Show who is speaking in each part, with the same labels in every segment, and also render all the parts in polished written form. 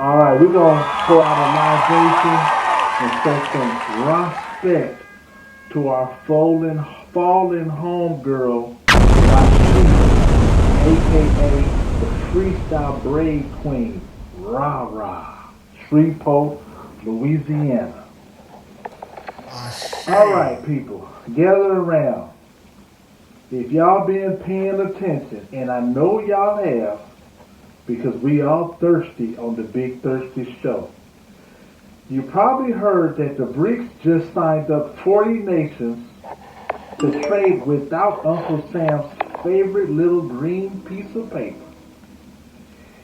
Speaker 1: Alright, we're going to pour out a libation and show some respect to our fallen homegirl, aka the freestyle braid queen, Rah Rah, Shreveport, Louisiana. Alright, people, gather around. If y'all been paying attention, and I know y'all have, because we all thirsty on the Big Thirsty Show. You probably heard that the BRICS just signed up 40 nations to trade without Uncle Sam's favorite little green piece of paper.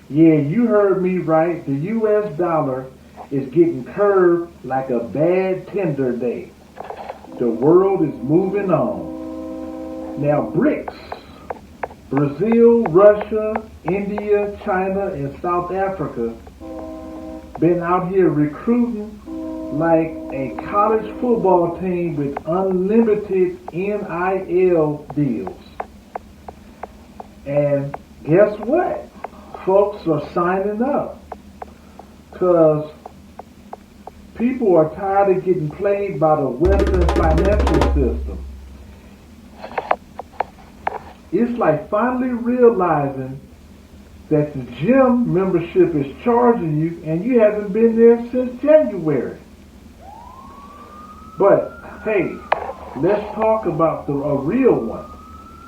Speaker 1: Yeah, you heard me right. The US dollar is getting curved like a bad Tinder date. The world is moving on. Now, BRICS, Brazil, Russia, India, China, and South Africa been out here recruiting like a college football team with unlimited NIL deals. And guess what? Folks are signing up because people are tired of getting played by the Western financial system. It's like finally realizing that the gym membership is charging you and you haven't been there since January. But hey, let's talk about a real one.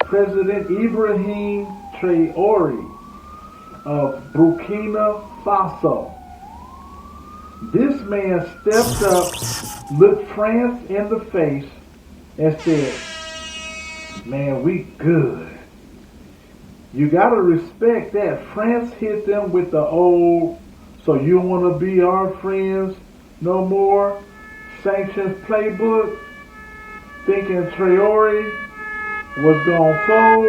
Speaker 1: President Ibrahim Traore of Burkina Faso. This man stepped up, looked France in the face, and said, "Man, we good." You gotta respect that. France hit them with the old, "So you wanna be our friends no more?" sanctions playbook, thinking Traore was gonna fold.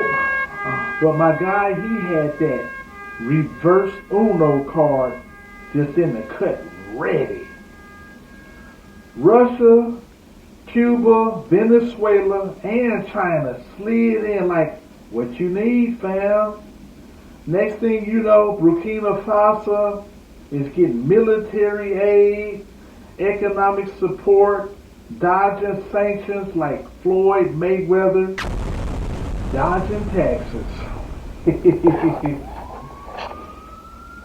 Speaker 1: But my guy, he had that reverse Uno card just in the cut ready. Russia, Cuba, Venezuela, and China slid in like, "What you need, fam?" Next thing you know, Burkina Faso is getting military aid, economic support, dodging sanctions like Floyd Mayweather, dodging taxes.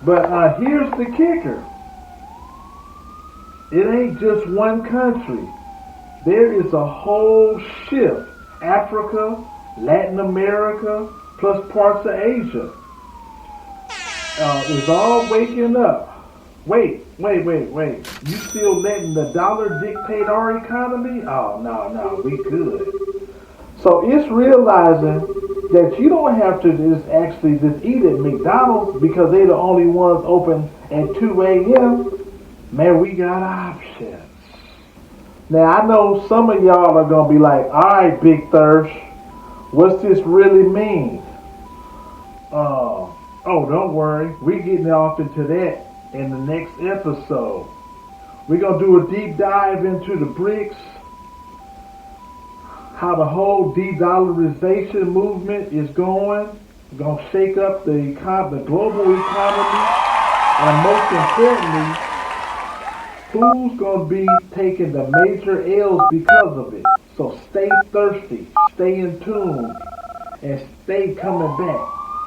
Speaker 1: But here's the kicker. It ain't just one country. There is a whole shift. Africa, Latin America, plus parts of Asia is all waking up. Wait. You still letting the dollar dictate our economy? Oh, no, we good. So it's realizing that you don't have to just eat at McDonald's because they're the only ones open at 2 a.m. Man, we got options. Now, I know some of y'all are going to be like, "All right, Big Thirst, what's this really mean?" Oh, don't worry. We're getting off into that in the next episode. We're going to do a deep dive into the BRICS, how the whole de-dollarization movement is going. We're going to shake up the global economy, and most importantly, who's going to be taking the major L's because of it. So stay thirsty, stay in tune, and stay coming back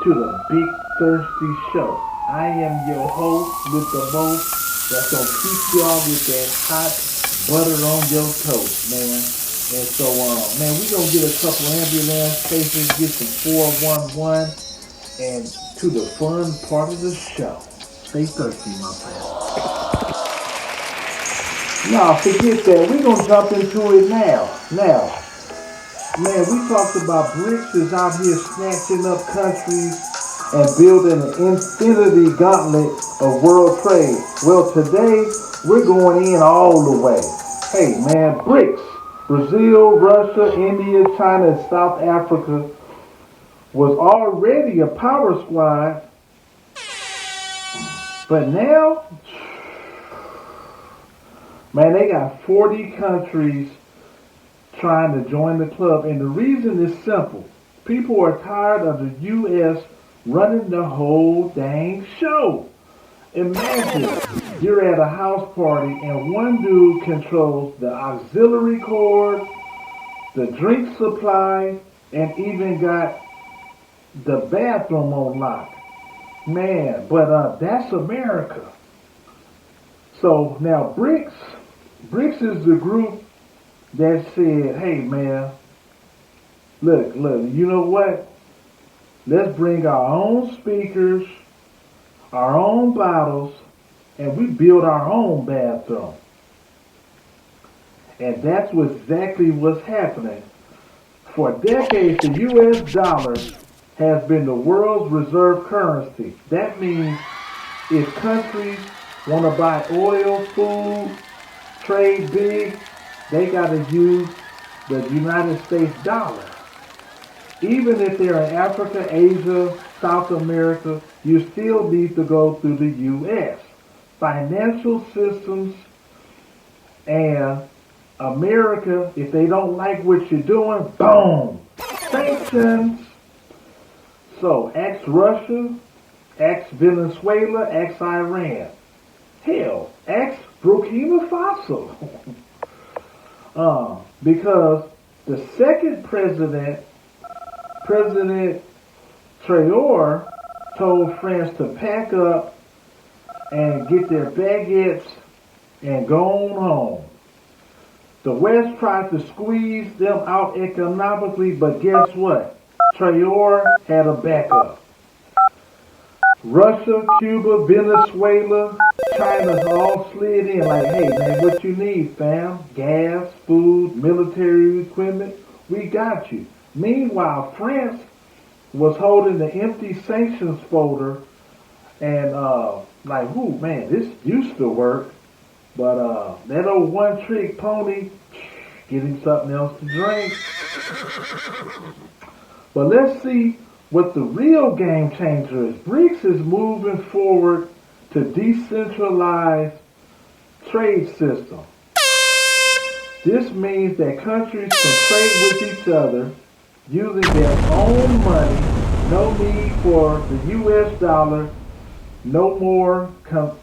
Speaker 1: to the Big Thirsty Show. I am your host with the most that's going to keep y'all with that hot butter on your toast, man. And so, man, we're going to get a couple ambulance cases, get some 411, and to the fun part of the show. Stay thirsty, my friend. Nah, forget that. We're going to jump into it now. Now, man, we talked about BRICS is out here snatching up countries and building an infinity gauntlet of world trade. Well, today, we're going in all the way. Hey, man, BRICS, Brazil, Russia, India, China, and South Africa was already a power squad. But now, man, they got 40 countries trying to join the club. And the reason is simple. People are tired of the U.S. running the whole dang show. Imagine you're at a house party and one dude controls the auxiliary cord, the drink supply, and even got the bathroom on lock. Man, but that's America. So now BRICS is the group that said, hey man, look, you know what? Let's bring our own speakers, our own bottles, and we build our own bathroom. And that's exactly what's happening. For decades, the U.S. dollar has been the world's reserve currency. That means if countries want to buy oil, food, trade big, they got to use the United States dollar. Even if they're in Africa, Asia, South America, you still need to go through the U.S. Financial systems and America, if they don't like what you're doing, boom, sanctions. So, ask Russia, ask Venezuela, ask Iran. Hell, ask Burkina Faso. Because the second President Traore, told France to pack up and get their baguettes and go on home. The West tried to squeeze them out economically, but guess what? Traore had a backup. Russia, Cuba, Venezuela, China all slid in like, hey man, what you need, fam? Gas, food, military equipment, we got you. Meanwhile, France was holding the empty sanctions folder and like, whoo, man, this used to work. But that old one-trick pony, getting something else to drink. But let's see what the real game changer is. BRICS is moving forward to decentralized trade system. This means that countries can trade with each other using their own money. No need for the U.S. dollar. No more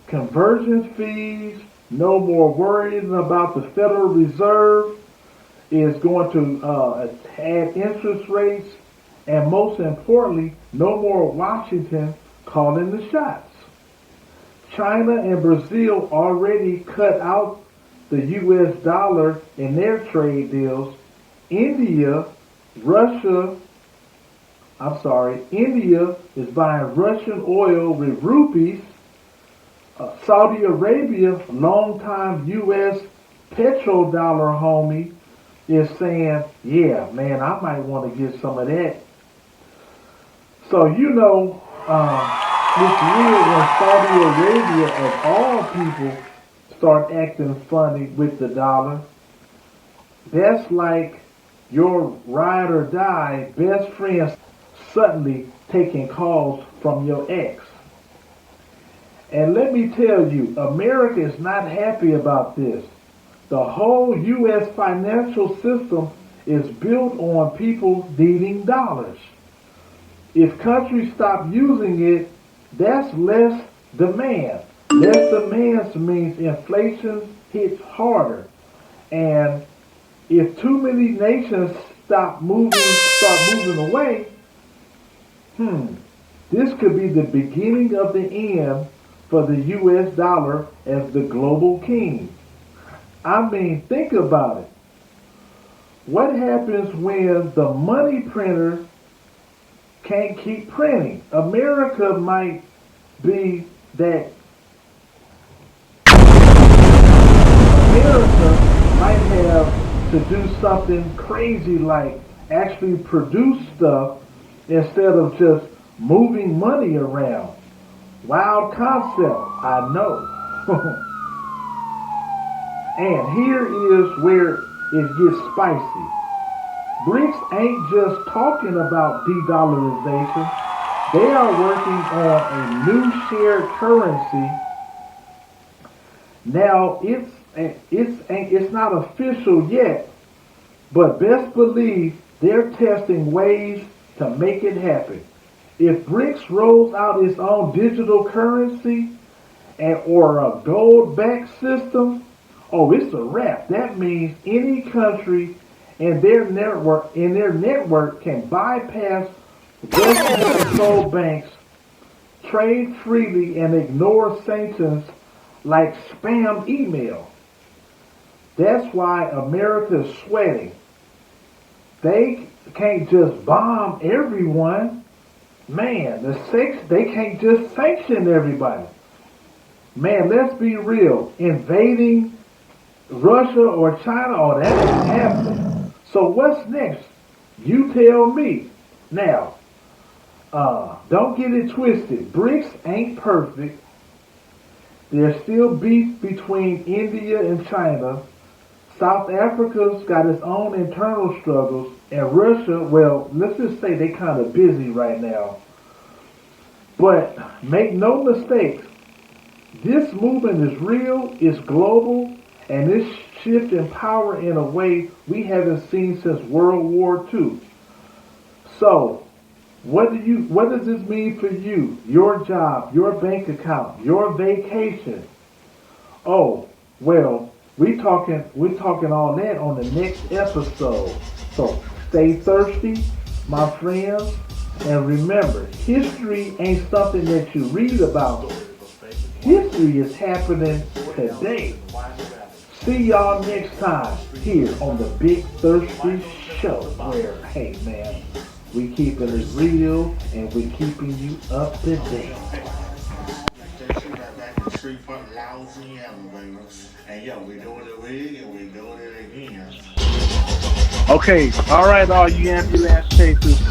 Speaker 1: conversion fees. No more worrying about the Federal Reserve is going to add interest rates. And most importantly, no more Washington calling the shots. China and Brazil already cut out the U.S. dollar in their trade deals. India is buying Russian oil with rupees. Saudi Arabia, longtime U.S. petrodollar homie, is saying, yeah, man, I might want to get some of that. So, you know, it's weird when Saudi Arabia, of all people, start acting funny with the dollar. That's like your ride or die best friend suddenly taking calls from your ex. And let me tell you, America is not happy about this. The whole U.S. financial system is built on people needing dollars. If countries stop using it, that's less demand. Less demand means inflation hits harder. And if too many nations start moving away, this could be the beginning of the end for the U.S. dollar as the global king. I mean, think about it. What happens when the money printer can't keep printing? America might be that. America might have to do something crazy like actually produce stuff instead of just moving money around. Wild concept, I know. And here is where it gets spicy. BRICS ain't just talking about de-dollarization. They are working on a new shared currency. Now, it's not official yet, but best believe they're testing ways to make it happen. If BRICS rolls out its own digital currency and or a gold-backed system, oh, it's a wrap. That means any country and their network can bypass Western-controlled banks, trade freely, and ignore sanctions like spam email. That's why America is sweating. They can't just bomb everyone. Man, they can't just sanction everybody. Man, let's be real. Invading Russia or China, oh, that ain't happening. So what's next? You tell me. Now, don't get it twisted. BRICS ain't perfect. There's still beef between India and China. South Africa's got its own internal struggles. And Russia, well, let's just say they kind of busy right now. But make no mistake, this movement is real, it's global, and it's shifting power in a way we haven't seen since World War II. So, what does this mean for you, your job, your bank account, your vacation? Oh, well, we're talking all that on the next episode. So stay thirsty, my friends, and remember, history ain't something that you read about. History is happening today. See y'all next time here on the Big Thirsty Show, where, hey man, we keeping it real and we keeping you up to date. Okay, all right, all you ambulance chasers.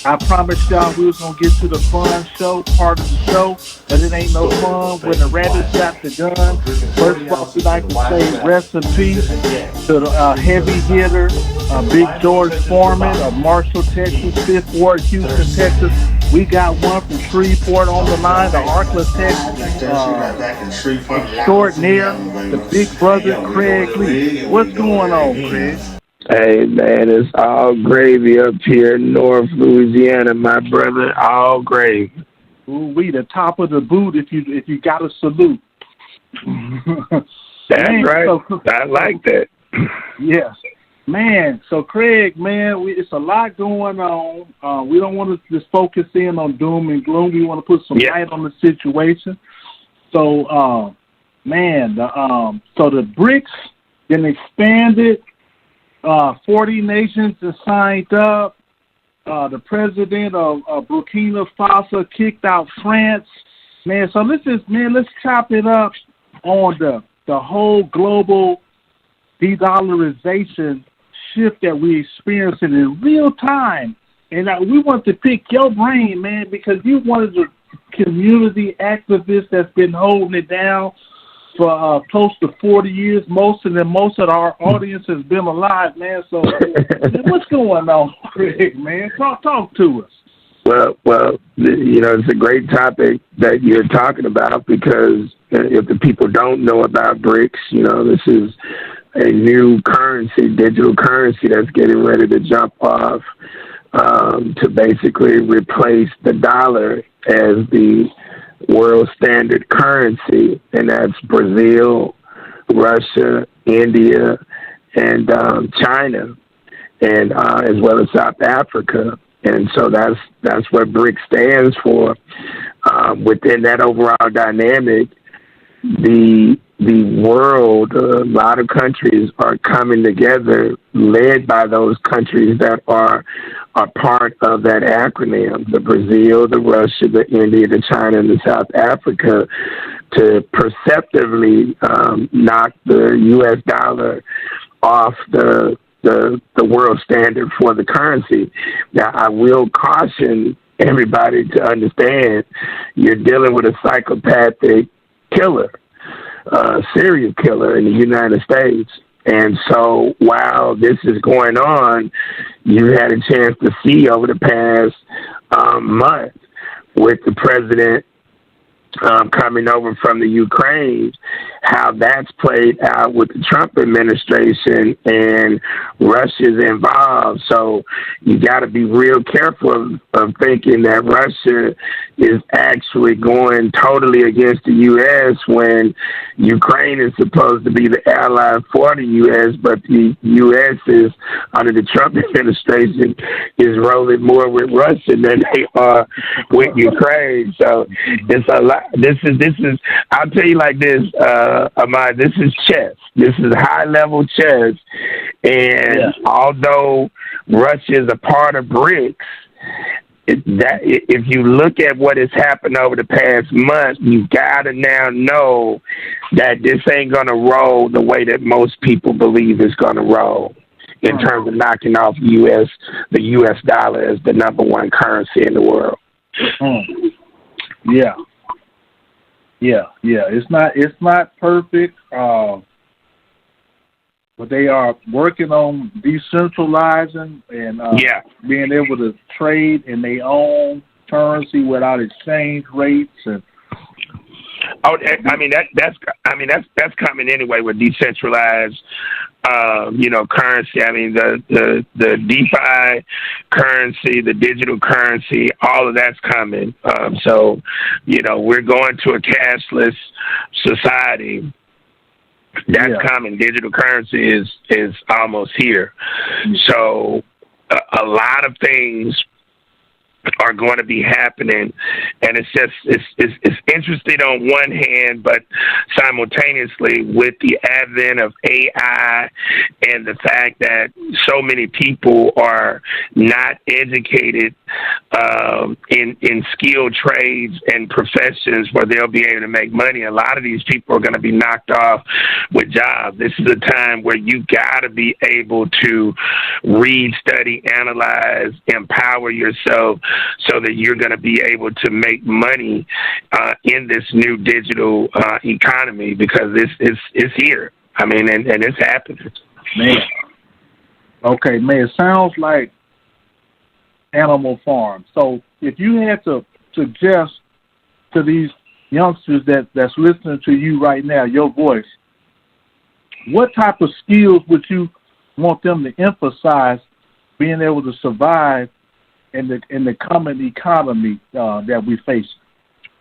Speaker 1: I promised y'all we was gonna get to the fun show part of the show, but it ain't no fun when the rabbits got the gun. First of all, we like to say rest in peace to the heavy hitter, Big George Foreman of Marshall, Texas, 5th Ward, Houston, Texas. We got one from Shreveport on the line, the Arkla, Texas, extraordinaire, the big brother, Craig Lee. What's going on, Craig?
Speaker 2: Hey man, it's all gravy up here in North Louisiana, my brother. All gravy.
Speaker 1: Ooh, we the top of the boot if you got a salute.
Speaker 2: That's man, right. So, I like that.
Speaker 1: Yes, man. So Craig, man, it's a lot going on. We don't want to just focus in on doom and gloom. We want to put some light on the situation. So, man, so the BRICS been expanded. 40 nations have signed up. The president of Burkina Faso kicked out France. Man, so let's chop it up on the whole global de-dollarization shift that we experiencing in real time. And we want to pick your brain, man, because you're one of the community activists that's been holding it down for close to 40 years. Most of our audience has been alive, man. So what's going on, Craig, man? Talk to us.
Speaker 2: Well, it's a great topic that you're talking about, because if the people don't know about BRICS, this is a new currency, digital currency that's getting ready to jump off to basically replace the dollar as the world standard currency, and that's Brazil, Russia, India, and China, and as well as South Africa. And so that's what BRICS stands for. Within that overall dynamic, the world, a lot of countries are coming together, led by those countries that are part of that acronym, the Brazil, the Russia, the India, the China, and the South Africa, to perceptively knock the U.S. dollar off the world standard for the currency. Now, I will caution everybody to understand you're dealing with a psychopathic killer, serial killer in the United States. And so while this is going on, you had a chance to see over the past month with the president coming over from the Ukraine, how that's played out with the Trump administration, and Russia's involved. So you got to be real careful of thinking that Russia is actually going totally against the U.S. when Ukraine is supposed to be the ally for the U.S., but the U.S. is, under the Trump administration, is rolling more with Russia than they are with Ukraine. So it's a lot. This is. I'll tell you like this, Ahmad. This is chess. This is high level chess, and although Russia is a part of BRICS, if you look at what has happened over the past month, you gotta now know that this ain't gonna roll the way that most people believe it's gonna roll in terms of knocking off the U.S. dollar as the number one currency in the world.
Speaker 1: Yeah. It's not perfect. But they are working on decentralizing and being able to trade in their own currency without exchange rates. And
Speaker 2: that's coming anyway with decentralized, currency. I mean, the DeFi currency, the digital currency, all of that's coming. So we're going to a cashless society. That's coming. Digital currency is almost here. So a lot of things are going to be happening, and it's interesting on one hand, but simultaneously with the advent of AI and the fact that so many people are not educated in skilled trades and professions where they'll be able to make money. A lot of these people are going to be knocked off with jobs. This is a time where you got to be able to read, study, analyze, empower yourself so that you're going to be able to make money in this new digital economy, because it's here. I mean, and it's happening.
Speaker 1: Man. Okay, man, it sounds like Animal Farm. So if you had to suggest to these youngsters that's listening to you right now, your voice, what type of skills would you want them to emphasize being able to survive in the coming economy that we face?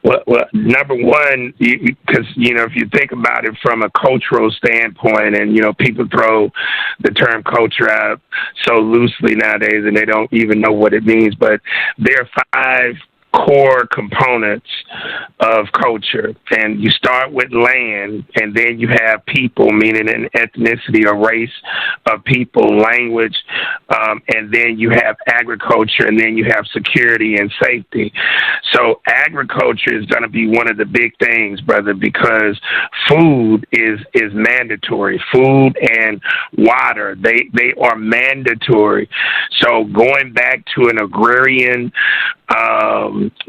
Speaker 2: Well, number one, because, if you think about it from a cultural standpoint, and, people throw the term culture out so loosely nowadays and they don't even know what it means, but there are 5 core components of culture, and you start with land, and then you have people, meaning an ethnicity or race of people, language, and then you have agriculture, and then you have security and safety. So agriculture is going to be one of the big things, brother, because food is mandatory. Food and water, they are mandatory. So going back to an agrarian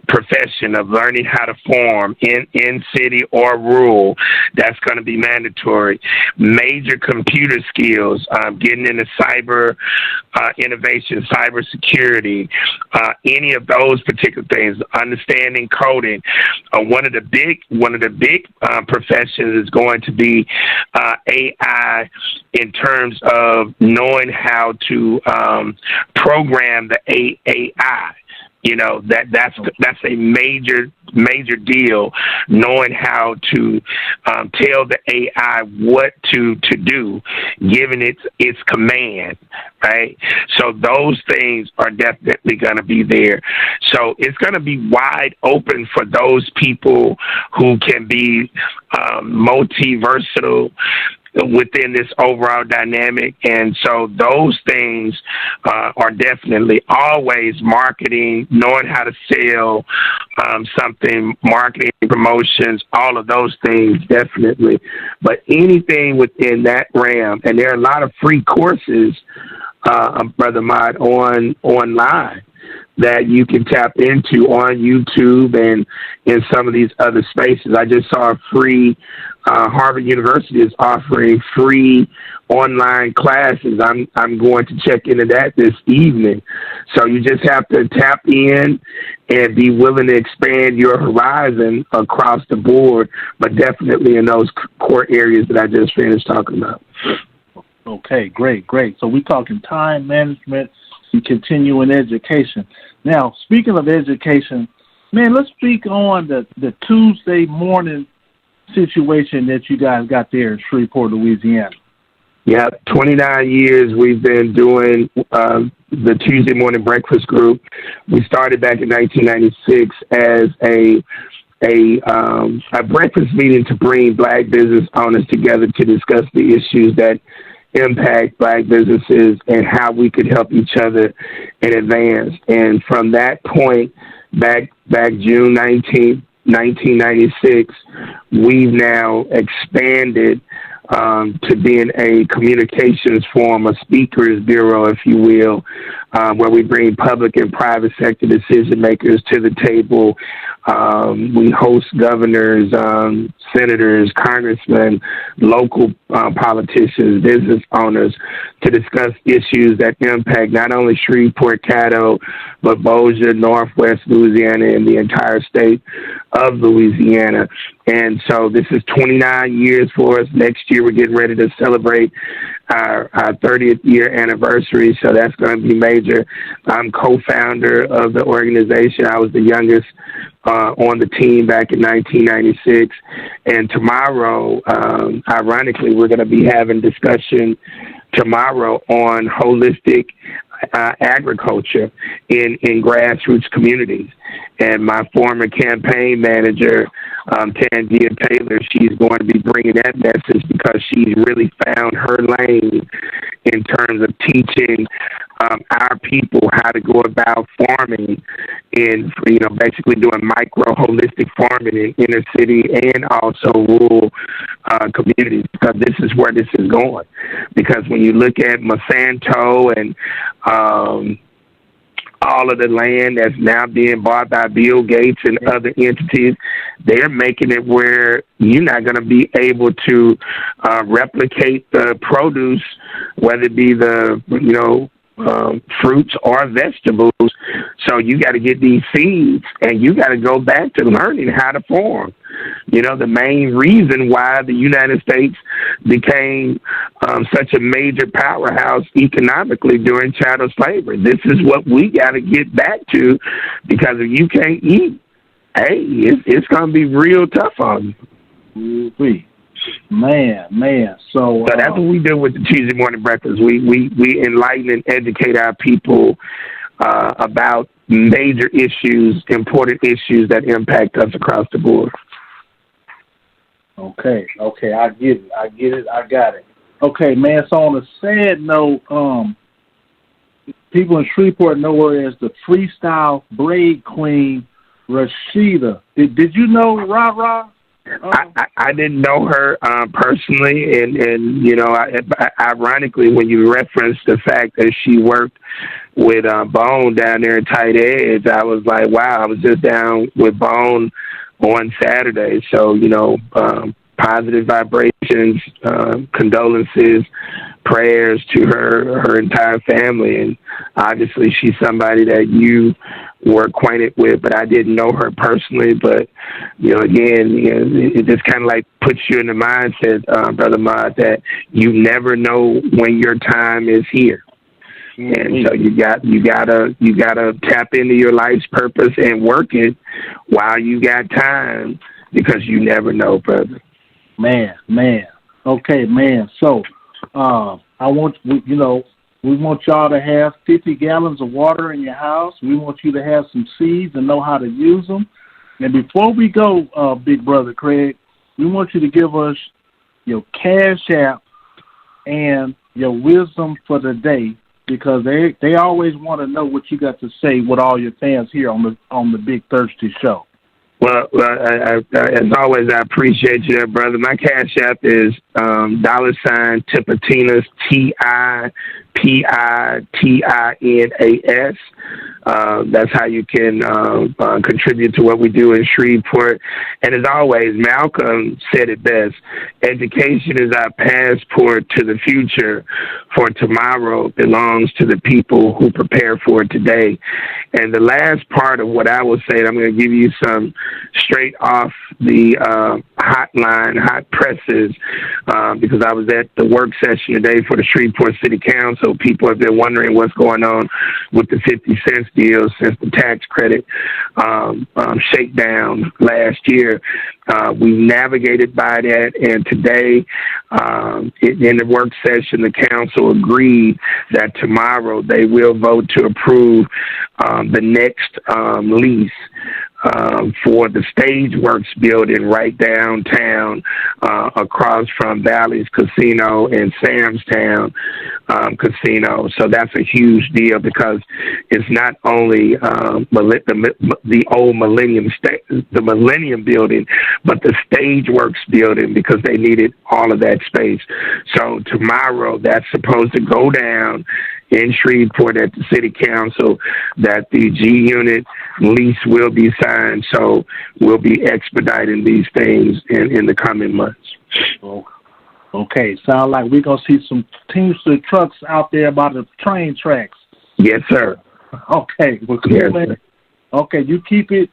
Speaker 2: profession of learning how to farm in city or rural, that's going to be mandatory. Major computer skills, getting into cyber innovation, cyber security, any of those particular things, understanding coding. One of the big professions is going to be AI, in terms of knowing how to program the AI. That's a major deal, knowing how to tell the AI what to do, giving its command, right? So those things are definitely going to be there. So it's going to be wide open for those people who can be multi-versatile within this overall dynamic. And so those things are definitely always marketing, knowing how to sell something, marketing, promotions, all of those things, definitely. But anything within that realm, and there are a lot of free courses, Brother Mott, online that you can tap into on YouTube and in some of these other spaces. I just saw a free Harvard University is offering free online classes. I'm going to check into that this evening. So you just have to tap in and be willing to expand your horizon across the board, but definitely in those core areas that I just finished talking about.
Speaker 1: Okay, great. So we're talking time management and continuing education. Now, speaking of education, Man, let's speak on the Tuesday morning situation that you guys got there in Shreveport, Louisiana.
Speaker 2: Yeah, 29 years we've been doing the Tuesday morning breakfast group. We started back in 1996 as a breakfast meeting to bring Black business owners together to discuss the issues that impact Black businesses and how we could help each other in advance. And from that point, back June 19th, 1996, we've now expanded to being a communications forum, a speakers bureau, if you will, where we bring public and private sector decision makers to the table. We host governors, senators, congressmen, local politicians, business owners to discuss issues that impact not only Shreveport, Caddo, but Bossier, Northwest Louisiana, and the entire state of Louisiana. And so this is 29 years for us. Next year, we're getting ready to celebrate our 30th year anniversary, so that's going to be major. I'm co-founder of the organization. I was the youngest on the team back in 1996. And tomorrow, ironically, we're going to be having discussion tomorrow on holistic agriculture in grassroots communities. And my former campaign manager, Tangia Taylor, she's going to be bringing that message because she's really found her lane in terms of teaching our people how to go about farming in, basically doing micro holistic farming in inner city and also rural communities, because this is where this is going. Because when you look at Monsanto and all of the land that's now being bought by Bill Gates and other entities, they're making it where you're not going to be able to replicate the produce, whether it be the, fruits or vegetables. So you got to get these seeds and you got to go back to learning how to farm. The main reason why the United States became such a major powerhouse economically during chattel slavery. This is what we got to get back to, because if you can't eat, hey, it's going to be real tough on you. Man. So that's what we do with the Tuesday morning breakfast. We enlighten and educate our people about major issues, important issues that impact us across the board.
Speaker 1: Okay, I get it. I got it. Okay, man. So on a sad note, people in Shreveport know her as the freestyle braid queen, Rashida. Did you know Ra?
Speaker 2: I didn't know her personally, and ironically, when you referenced the fact that she worked with Bone down there in Tight Edge, I was like, wow, I was just down with Bone on Saturday. So, positive vibrations, condolences, prayers to her entire family. And obviously she's somebody that you were acquainted with, but I didn't know her personally. But, it just kind of like puts you in the mindset, Brother Mott, that you never know when your time is here. And so you gotta tap into your life's purpose and work it while you got time, because you never know, brother.
Speaker 1: Man. Okay, man. So, we want y'all to have 50 gallons of water in your house. We want you to have some seeds and know how to use them. And before we go, Big Brother Craig, we want you to give us your Cash App and your wisdom for the day, because they always want to know what you got to say with all your fans here on the Big Thirsty Show.
Speaker 2: Well, as always, I appreciate you there, brother. My Cash App is $Tipitinas, TIPITINAS. That's how you can contribute to what we do in Shreveport. And as always, Malcolm said it best: education is our passport to the future, for tomorrow belongs to the people who prepare for it today. And the last part of what I will say, I'm going to give you some straight off the hotline, hot presses, because I was at the work session today for the Shreveport City Council. People have been wondering what's going on with the 50 cents deal since the tax credit shakedown last year. We navigated by that, and today in the work session, the council agreed that tomorrow they will vote to approve the next lease for the Stageworks building right downtown, across from Bally's Casino and Sam's Town Casino. So that's a huge deal because it's not only the old the Millennium building, but the Stageworks building, because they needed all of that space. So tomorrow that's supposed to go down in Shreveport at the City Council, that the G Unit lease will be signed. So we'll be expediting these things in the coming months.
Speaker 1: Okay, sound like we're gonna see some Teamster trucks out there by the train tracks.
Speaker 2: Yes, sir.
Speaker 1: Okay, well, cool,
Speaker 2: yes,
Speaker 1: man.
Speaker 2: Sir.
Speaker 1: Okay, you keep it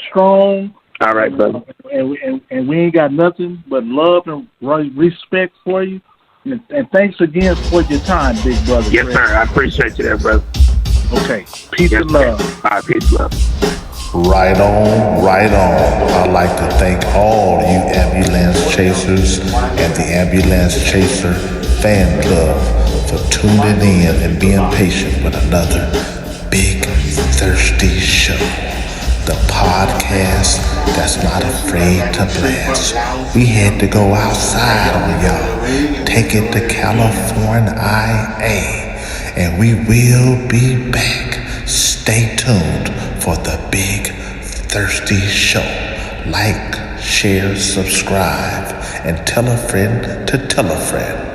Speaker 1: strong.
Speaker 2: All right, brother.
Speaker 1: And we ain't got nothing but love and respect for you. And thanks again for your time, big brother.
Speaker 2: Yes,
Speaker 1: Fred.
Speaker 2: sir. I appreciate you there, brother.
Speaker 1: Okay, peace and love.
Speaker 2: All right, peace and love.
Speaker 3: Right on, right on. I'd like to thank all you ambulance chasers and the Ambulance Chaser fan club for tuning in and being patient with another big thirsty show. The podcast that's not afraid to blast. We had to go outside on y'all. Take it to California, and we will be back. Stay tuned for the big thirsty show. Like, share, subscribe, and tell a friend to tell a friend.